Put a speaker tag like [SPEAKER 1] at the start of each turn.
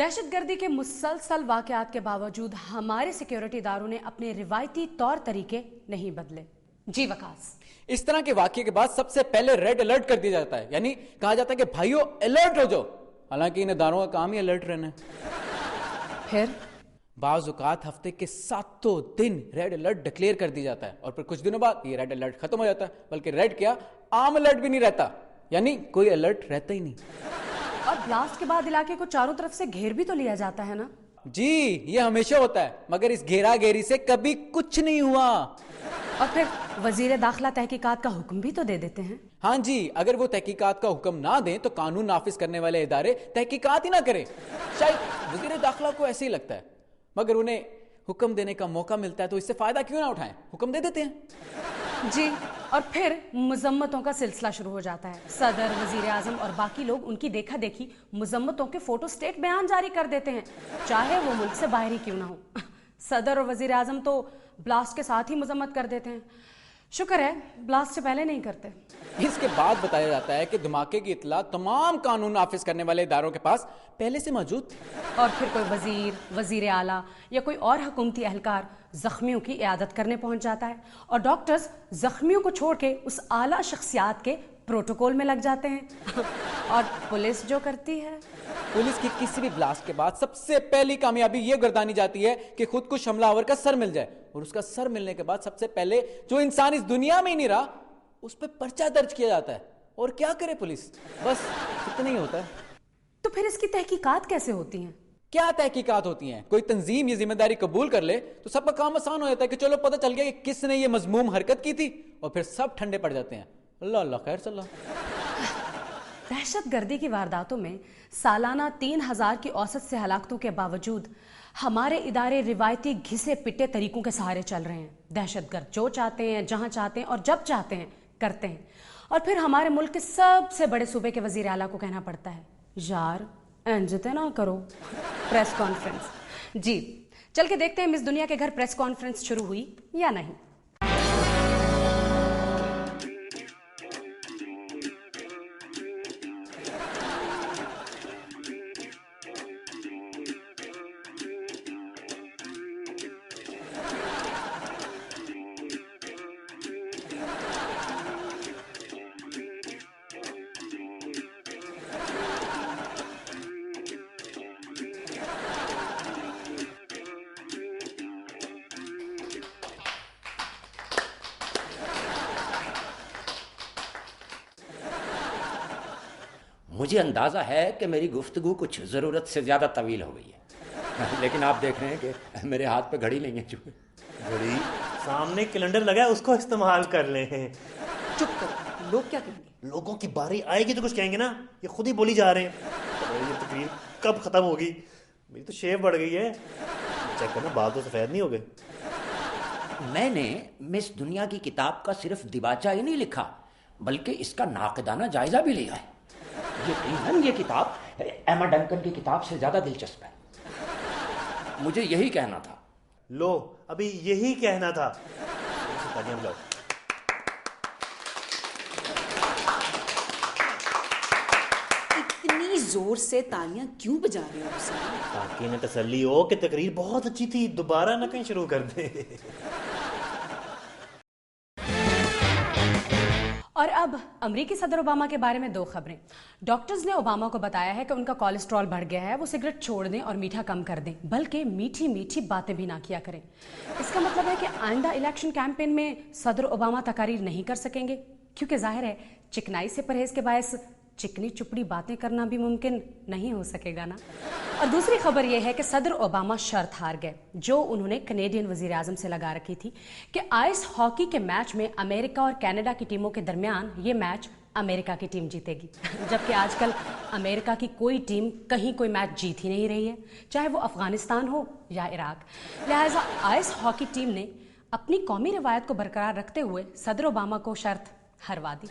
[SPEAKER 1] دہشت گردی کے مسلسل واقعات کے باوجود ہمارے سیکیورٹی اداروں نے اپنے روایتی طور طریقے نہیں بدلے. جی وقاص.
[SPEAKER 2] اس طرح کے واقعے کے بعد سب سے پہلے ریڈ الرٹ کر دیا جاتا ہے، یعنی کہا جاتا ہے کہ بھائیو الرٹ ہو جاؤ. حالانکہ ان اداروں کا کام ہی الرٹ رہنا ہے.
[SPEAKER 1] پھر
[SPEAKER 2] بعض اوقات ہفتے کے 7 دن ریڈ الرٹ ڈکلیئر کر دیا جاتا ہے اور پھر کچھ دنوں بعد یہ ریڈ الرٹ ختم ہو جاتا ہے. بلکہ ریڈ کیا، عام الرٹ بھی نہیں رہتا، یعنی کوئی الرٹ رہتا ہی نہیں.
[SPEAKER 1] اور بلاسٹ کے بعد علاقے کو چاروں طرف سے گھیر بھی تو لیا جاتا ہے نا؟
[SPEAKER 2] جی یہ ہمیشہ ہوتا ہے، مگر اس گھیرا گھیری سے کبھی کچھ نہیں ہوا.
[SPEAKER 1] اور پھر وزیر داخلہ تحقیقات کا حکم بھی تو دے دیتے ہیں.
[SPEAKER 2] ہاں جی، اگر وہ تحقیقات کا حکم نہ دیں تو قانون نافذ کرنے والے ادارے تحقیقات ہی نہ کریں. شاید وزیر داخلہ کو ایسے ہی لگتا ہے، مگر انہیں حکم دینے کا موقع ملتا ہے تو اس سے فائدہ کیوں نہ اٹھائیں، حکم دے دیتے ہیں.
[SPEAKER 1] جی اور پھر مذمتوں کا سلسلہ شروع ہو جاتا ہے. صدر، وزیر اعظم اور باقی لوگ ان کی دیکھا دیکھی مذمتوں کے فوٹو سٹیٹ بیان جاری کر دیتے ہیں، چاہے وہ ملک سے باہر ہی کیوں نہ ہو. صدر اور وزیر اعظم تو بلاسٹ کے ساتھ ہی مذمت کر دیتے ہیں. شکر ہے بلاسٹ سے پہلے نہیں کرتے.
[SPEAKER 2] اس کے بعد بتایا جاتا ہے کہ دھماکے کی اطلاع تمام قانون نافذ کرنے والے اداروں کے پاس پہلے سے موجود تھی.
[SPEAKER 1] اور پھر کوئی وزیر اعلیٰ یا کوئی اور حکومتی اہلکار زخمیوں کی عیادت کرنے پہنچ جاتا ہے اور ڈاکٹرز زخمیوں کو چھوڑ کے اس اعلیٰ شخصیات کے پروٹوکول میں لگ جاتے ہیں. اور پولیس جو کرتی ہے،
[SPEAKER 2] پولیس کی کسی بھی بلاسٹ کے بعد سب سے پہلی کامیابی یہ گردانی جاتی ہے کہ خود کش حملہ آور کا سر مل جائے، اور اس کا سر ملنے کے بعد سب سے پہلے جو انسان اس دنیا میں ہی نہیں رہا اس پہ پرچہ درج کیا جاتا ہے. اور کیا کرے پولیس، بس اتنا ہی ہوتا ہے.
[SPEAKER 1] تو پھر اس کی تحقیقات کیسے ہوتی ہیں؟
[SPEAKER 2] کیا تحقیقات ہوتی ہیں؟ کوئی تنظیم یہ ذمہ داری قبول کر لے تو سب کا کام آسان ہو جاتا ہے کہ چلو پتہ چل گیا کہ کس نے یہ مذموم حرکت کی تھی، اور پھر سب ٹھنڈے پڑ جاتے ہیں. اللہ اللہ خیر صلی اللہ.
[SPEAKER 1] دہشت گردی کی وارداتوں میں سالانہ 3000 کی اوسط سے ہلاکتوں کے باوجود ہمارے ادارے روایتی گھسے پٹے طریقوں کے سہارے چل رہے ہیں. دہشت گرد جو چاہتے ہیں، جہاں چاہتے ہیں اور جب چاہتے ہیں کرتے ہیں. اور پھر ہمارے ملک کے سب سے بڑے صوبے کے وزیر اعلیٰ کو کہنا پڑتا ہے یار انجتے نہ کرو پریس کانفرنس. جی چل کے دیکھتے ہیں مس دنیا کے گھر پریس کانفرنس شروع ہوئی یا نہیں.
[SPEAKER 3] مجھے اندازہ ہے کہ میری گفتگو کچھ ضرورت سے زیادہ طویل ہو گئی ہے، لیکن آپ دیکھ رہے ہیں کہ میرے ہاتھ پہ گھڑی نہیں ہے. چونکہ
[SPEAKER 4] گھڑی سامنے کیلنڈر لگا ہے، اس کو استعمال کر لیں.
[SPEAKER 1] چپ کرو، لوگ کیا کہیں گے؟
[SPEAKER 4] لوگوں کی باری آئے گی تو کچھ کہیں گے نا، یہ خود ہی بولی جا رہے ہیں. یہ تقریر کب ختم ہوگی؟ میری تو شیو بڑھ گئی ہے. چیک کرنا بال تو سفید نہیں ہو گئے.
[SPEAKER 3] میں نے مس دنیا کی کتاب کا صرف دیباچہ ہی نہیں لکھا بلکہ اس کا ناقدانہ جائزہ بھی لیا ہے. یقیناً یہ کتاب ایما ڈنکن کی کتاب سے زیادہ دلچسپ ہے. مجھے یہی کہنا تھا.
[SPEAKER 4] لو ابھی یہی کہنا تھا.
[SPEAKER 5] اتنی زور سے تالیاں کیوں بجا رہے ہو حسین؟
[SPEAKER 4] تاکہ انہیں تسلی ہو کہ تقریر بہت اچھی تھی، دوبارہ نہ کہیں شروع کر دیں.
[SPEAKER 1] اور اب امریکی صدر اوباما کے بارے میں 2 خبریں. ڈاکٹرز نے اوباما کو بتایا ہے کہ ان کا کولیسٹرول بڑھ گیا ہے، وہ سگریٹ چھوڑ دیں اور میٹھا کم کر دیں، بلکہ میٹھی میٹھی باتیں بھی نہ کیا کریں. اس کا مطلب ہے کہ آئندہ الیکشن کیمپین میں صدر اوباما تقاریر نہیں کر سکیں گے، کیونکہ ظاہر ہے چکنائی سے پرہیز کے باعث چکنی چپڑی باتیں کرنا بھی ممکن نہیں ہو سکے گا نا. اور دوسری خبر یہ ہے کہ صدر اوباما شرط ہار گئے جو انہوں نے کینیڈین وزیر اعظم سے لگا رکھی تھی کہ آئس ہاکی کے میچ میں امریکہ اور کینیڈا کی ٹیموں کے درمیان یہ میچ امریکہ کی ٹیم جیتے گی، جبکہ آج کل امریکہ کی کوئی ٹیم کہیں کوئی میچ جیت ہی نہیں رہی ہے، چاہے وہ افغانستان ہو یا عراق. لہٰذا آئس ہاکی ٹیم نے اپنی قومی روایت کو برقرار رکھتے ہوئے صدر اوباما کو شرط ہروا دی.